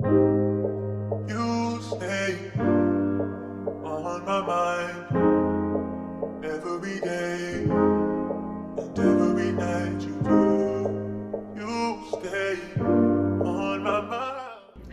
You stay on my mind every day and every night. You stay on my mind.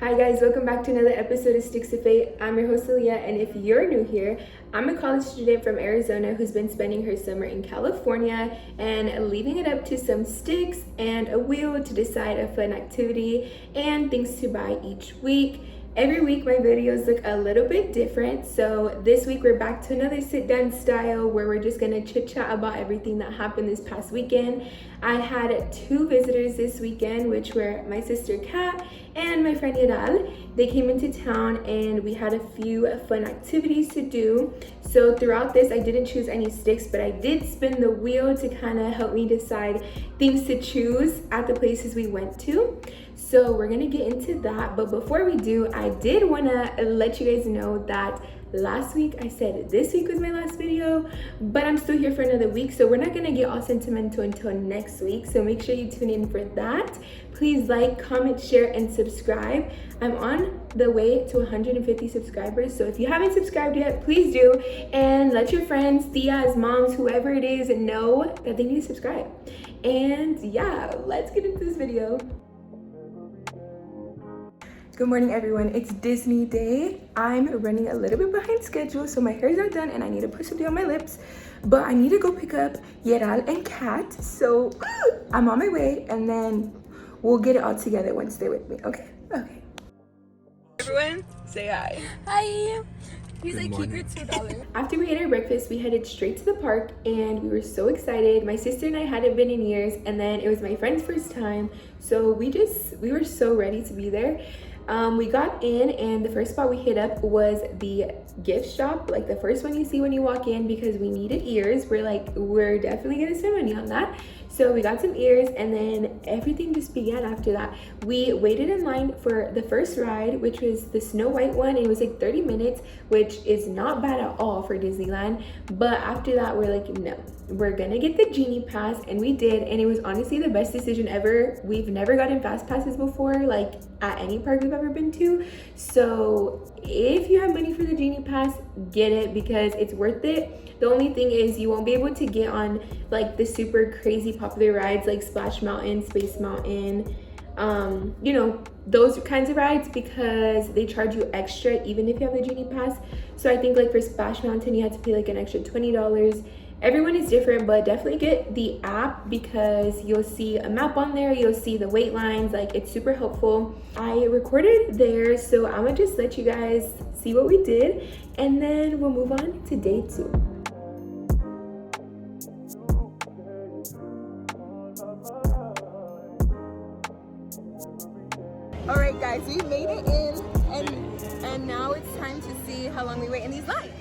Hi guys, welcome back to another episode of Sticks of Fate. I'm your host Aaliyah, and if you're new here, I'm a college student from Arizona who's been spending her summer in California and leaving it up to some sticks and a wheel to decide a fun activity and things to buy each week. Every week my videos look a little bit different, so this week we're back to another sit-down style where we're just gonna chit-chat about everything that happened this past weekend. I had two visitors this weekend, which were my sister Kat and my friend Yadal. They came into town and we had a few fun activities to do. So throughout this, I didn't choose any sticks, but I did spin the wheel to kind of help me decide things to choose at the places we went to. So we're gonna get into that, but before we do, I did wanna let you guys know that last week I said this week was my last video, but I'm still here for another week, so we're not gonna get all sentimental until next week, so make sure you tune in for that. Please like, comment, share, and subscribe. I'm on the way to 150 subscribers, so if you haven't subscribed yet, please do, and let your friends, tias, moms, whoever it is, know that they need to subscribe. And yeah, let's get into this video. Good morning everyone, it's Disney day. I'm running a little bit behind schedule, so my hair's not done and I need to put something on my lips, but I need to go pick up Yeral and Kat, so I'm on my way and then we'll get it all together once they're with me, okay? Okay. Everyone, say hi. Hi. He's like, keep your $2. After we ate our breakfast, we headed straight to the park and we were so excited. My sister and I hadn't been in years, and then it was my friend's first time, so we were so ready to be there. We got in and the first spot we hit up was the gift shop, like the first one you see when you walk in, because we needed ears. We're definitely gonna spend money on that. So we got some ears and then everything just began after that. We waited in line for the first ride, which was the Snow White one. It was like 30 minutes, which is not bad at all for Disneyland. But after that, we're like, no, we're gonna get the Genie Pass, and we did, and it was honestly the best decision ever. We've never gotten fast passes before, like at any park we've ever been to. So if you have money for the Genie Pass, get it because it's worth it. The only thing is you won't be able to get on like the super crazy popular rides like Splash Mountain, Space Mountain, you know, those kinds of rides, because they charge you extra even if you have the Genie Pass. So I think like for Splash Mountain you have to pay like an extra $20. Everyone is different, but definitely get the app because you'll see a map on there, you'll see the wait lines, like it's super helpful. I recorded there, so I'm gonna just let you guys see what we did and then we'll move on to day 2. All right guys, we made it in and now it's time to see how long we wait in these lines.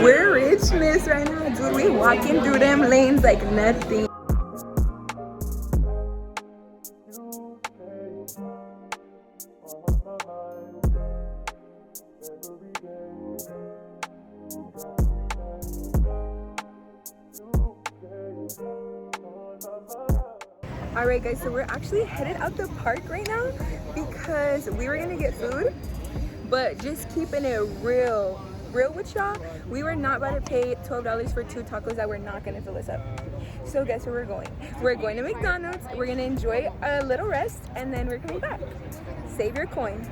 We're richness right now, dude. We walking through them lanes like nothing. All right guys, so we're actually headed out the park right now because we were gonna get food, but just keeping it real with y'all, we were not about to pay $12 for 2 tacos that were not gonna fill us up. So guess where we're going? We're going to McDonald's, we're gonna enjoy a little rest, and then we're coming back. Save your coin.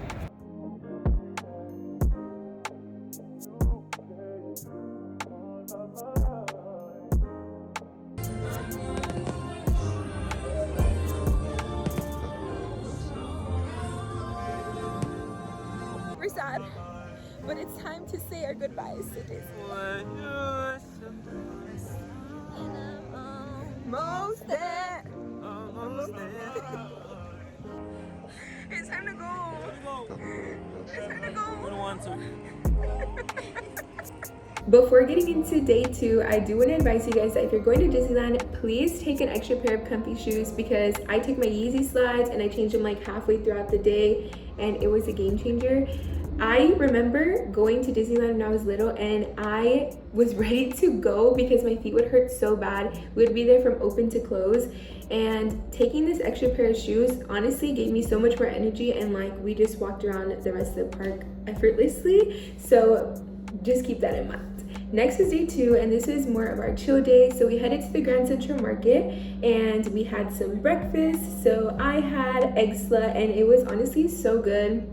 We're sad, but it's time to say our goodbyes to Disney. Almost there. It's time to go. It's time to go. I don't want to. Before getting into day 2, I do want to advise you guys that if you're going to Disneyland, please take an extra pair of comfy shoes, because I took my Yeezy slides and I changed them like halfway throughout the day, and it was a game changer. I remember going to Disneyland when I was little, and I was ready to go because my feet would hurt so bad. We would be there from open to close, and taking this extra pair of shoes honestly gave me so much more energy, and like we just walked around the rest of the park effortlessly. So just keep that in mind. Next is day 2, and this is more of our chill day. So we headed to the Grand Central Market and we had some breakfast. So I had xoxo and it was honestly so good.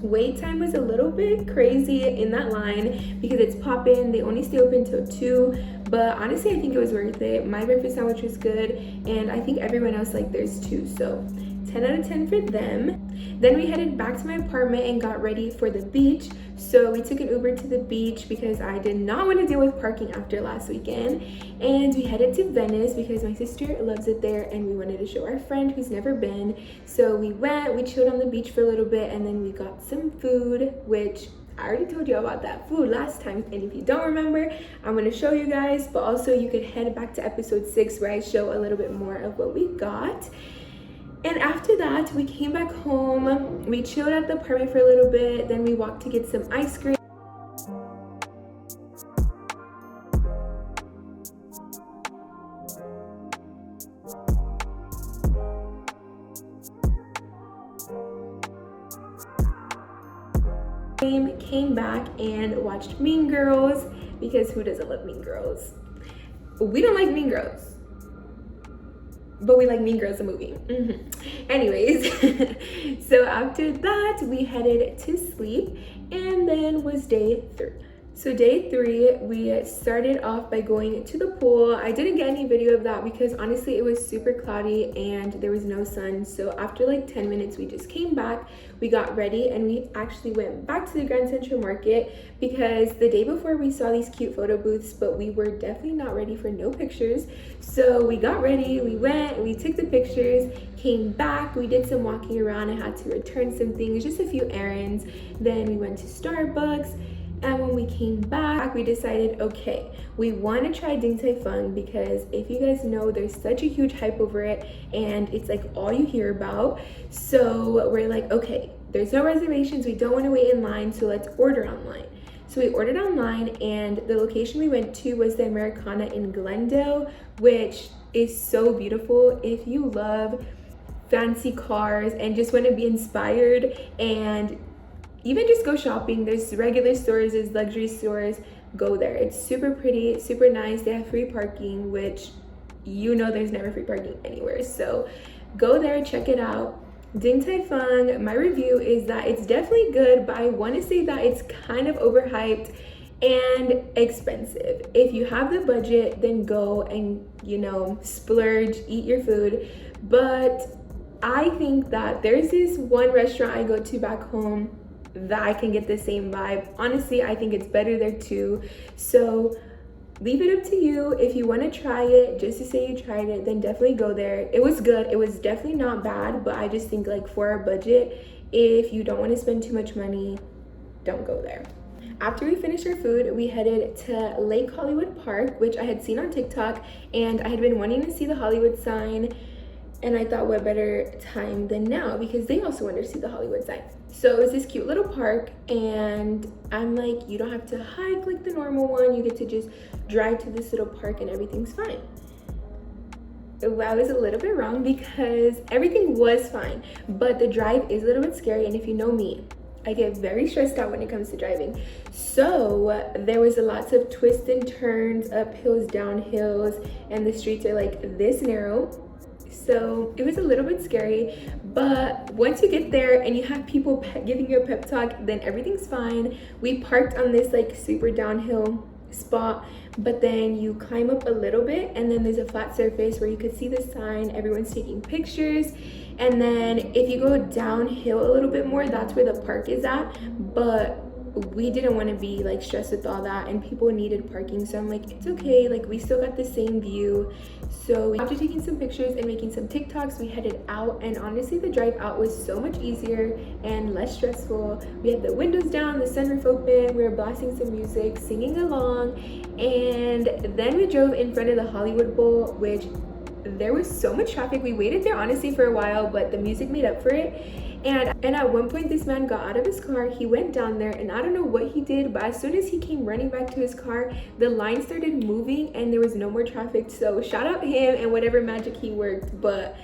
Wait time was a little bit crazy in that line because it's poppin'. They only stay open till 2, but honestly I think it was worth it. My breakfast sandwich was good, and I think everyone else liked theirs too, so 10 out of 10 for them. Then we headed back to my apartment and got ready for the beach. So we took an Uber to the beach because I did not want to deal with parking after last weekend. And we headed to Venice because my sister loves it there and we wanted to show our friend who's never been. So we went, we chilled on the beach for a little bit, and then we got some food, which I already told you about that food last time, and if you don't remember, I'm going to show you guys. But also you could head back to episode 6 where I show a little bit more of what we got. And after that, we came back home, we chilled at the apartment for a little bit, then we walked to get some ice cream. Came back and watched Mean Girls, because who doesn't love Mean Girls? We don't like Mean Girls, but we like Mean Girls the movie. Anyways, so after that we headed to sleep, and then was day 3. So day 3, we started off by going to the pool. I didn't get any video of that because honestly it was super cloudy and there was no sun. So after like 10 minutes we just came back, we got ready, and we actually went back to the Grand Central Market because the day before we saw these cute photo booths, but we were definitely not ready for no pictures. So we got ready, we went, we took the pictures, came back, we did some walking around. I had to return some things, just a few errands. Then we went to Starbucks. And when we came back, we decided, okay, we want to try Din Tai Fung, because if you guys know, there's such a huge hype over it and it's like all you hear about. So we're like, okay, there's no reservations, we don't want to wait in line, so let's order online. So we ordered online, and the location we went to was the Americana in Glendale, which is so beautiful. If you love fancy cars and just want to be inspired and even just go shopping, there's regular stores, there's luxury stores, go there. It's super pretty, super nice. They have free parking, which you know there's never free parking anywhere. So go there, check it out. Din Tai Fung, my review is that it's definitely good, but I want to say that it's kind of overhyped and expensive. If you have the budget, then go and, you know, splurge, eat your food. But I think that there's this one restaurant I go to back home that I can get the same vibe. Honestly, I think it's better there too. So leave it up to you. If you want to try it, just to say you tried it, then definitely go there. It was good. It was definitely not bad, but I just think like for our budget, if you don't want to spend too much money, don't go there. After we finished our food, we headed to Lake Hollywood Park, which I had seen on TikTok, and I had been wanting to see the Hollywood sign. And I thought, what better time than now, because they also wanted to see the Hollywood sign. So it was this cute little park, and I'm like, you don't have to hike like the normal one. You get to just drive to this little park and everything's fine. Well, I was a little bit wrong because everything was fine, but the drive is a little bit scary. And if you know me, I get very stressed out when it comes to driving. So there was lots of twists and turns, up hills, down hills, and the streets are like this narrow. So it was a little bit scary, but once you get there and you have people giving you a pep talk, then everything's fine. We parked on this like super downhill spot, but then you climb up a little bit and then there's a flat surface where you could see the sign, everyone's taking pictures. And then if you go downhill a little bit more, that's where the park is at. But we didn't want to be like stressed with all that, and people needed parking, so I'm like, it's okay, like we still got the same view. So after taking some pictures and making some TikToks, we headed out, and honestly the drive out was so much easier and less stressful. We had the windows down, the sunroof open, we were blasting some music, singing along, and then we drove in front of the Hollywood Bowl, which there was so much traffic. We waited there honestly for a while, but the music made up for it. And at one point this man got out of his car, he went down there, and I don't know what he did, but as soon as he came running back to his car, the line started moving and there was no more traffic. So shout out him and whatever magic he worked. But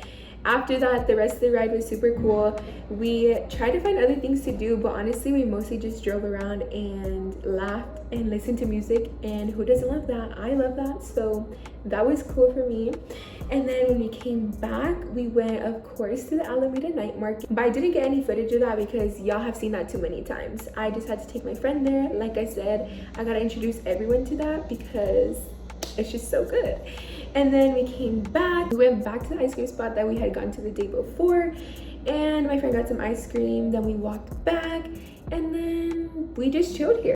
after that, the rest of the ride was super cool. We tried to find other things to do, but honestly we mostly just drove around and laughed and listened to music, and who doesn't love that? I love that. So that was cool for me. And then when we came back, we went of course to the Alameda night market, but I didn't get any footage of that because y'all have seen that too many times. I just had to take my friend there. Like I said, I gotta introduce everyone to that because it's just so good. And then we came back, we went back to the ice cream spot that we had gone to the day before, and my friend got some ice cream. Then we walked back, and then we just chilled here.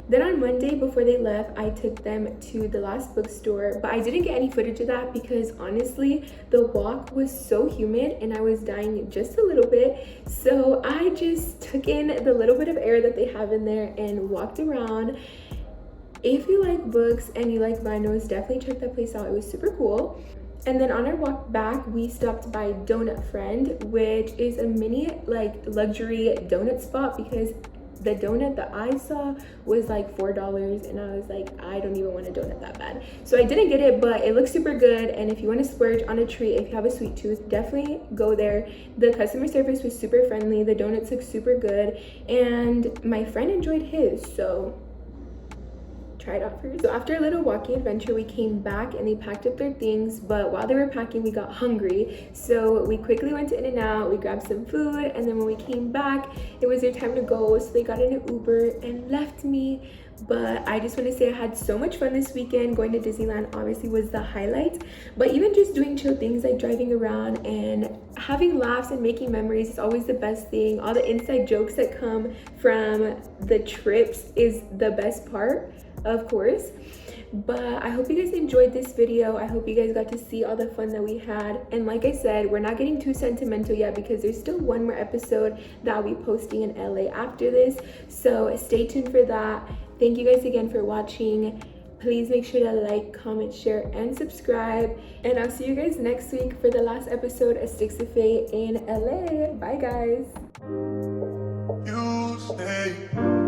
Then on Monday before they left, I took them to the last bookstore, but I didn't get any footage of that because honestly the walk was so humid and I was dying just a little bit. So I just took in the little bit of air that they have in there and walked around. If you like books and you like vinyls, definitely check that place out. It was super cool. And then on our walk back, we stopped by Donut Friend, which is a mini like luxury donut spot, because the donut that I saw was like $4 and I was like, I don't even want a donut that bad. So I didn't get it, but it looks super good. And if you want to splurge on a treat, if you have a sweet tooth, definitely go there. The customer service was super friendly, the donuts look super good, and my friend enjoyed his, so try it out for yourself. So after a little walking adventure, we came back and they packed up their things, but while they were packing we got hungry, so we quickly went to In-N-Out, we grabbed some food, and then when we came back it was their time to go, so they got in an Uber and left me. But I just want to say I had so much fun this weekend. Going to Disneyland obviously was the highlight, but even just doing chill things like driving around and having laughs and making memories is always the best thing. All the inside jokes that come from the trips is the best part, of course. But I hope you guys enjoyed this video. I hope you guys got to see all the fun that we had. And like I said, we're not getting too sentimental yet because there's still one more episode that I'll be posting in LA after this, so stay tuned for that. Thank you guys again for watching. Please make sure to like, comment, share, and subscribe. And I'll see you guys next week for the last episode of Sticks of Fate in LA. Bye guys. You stay.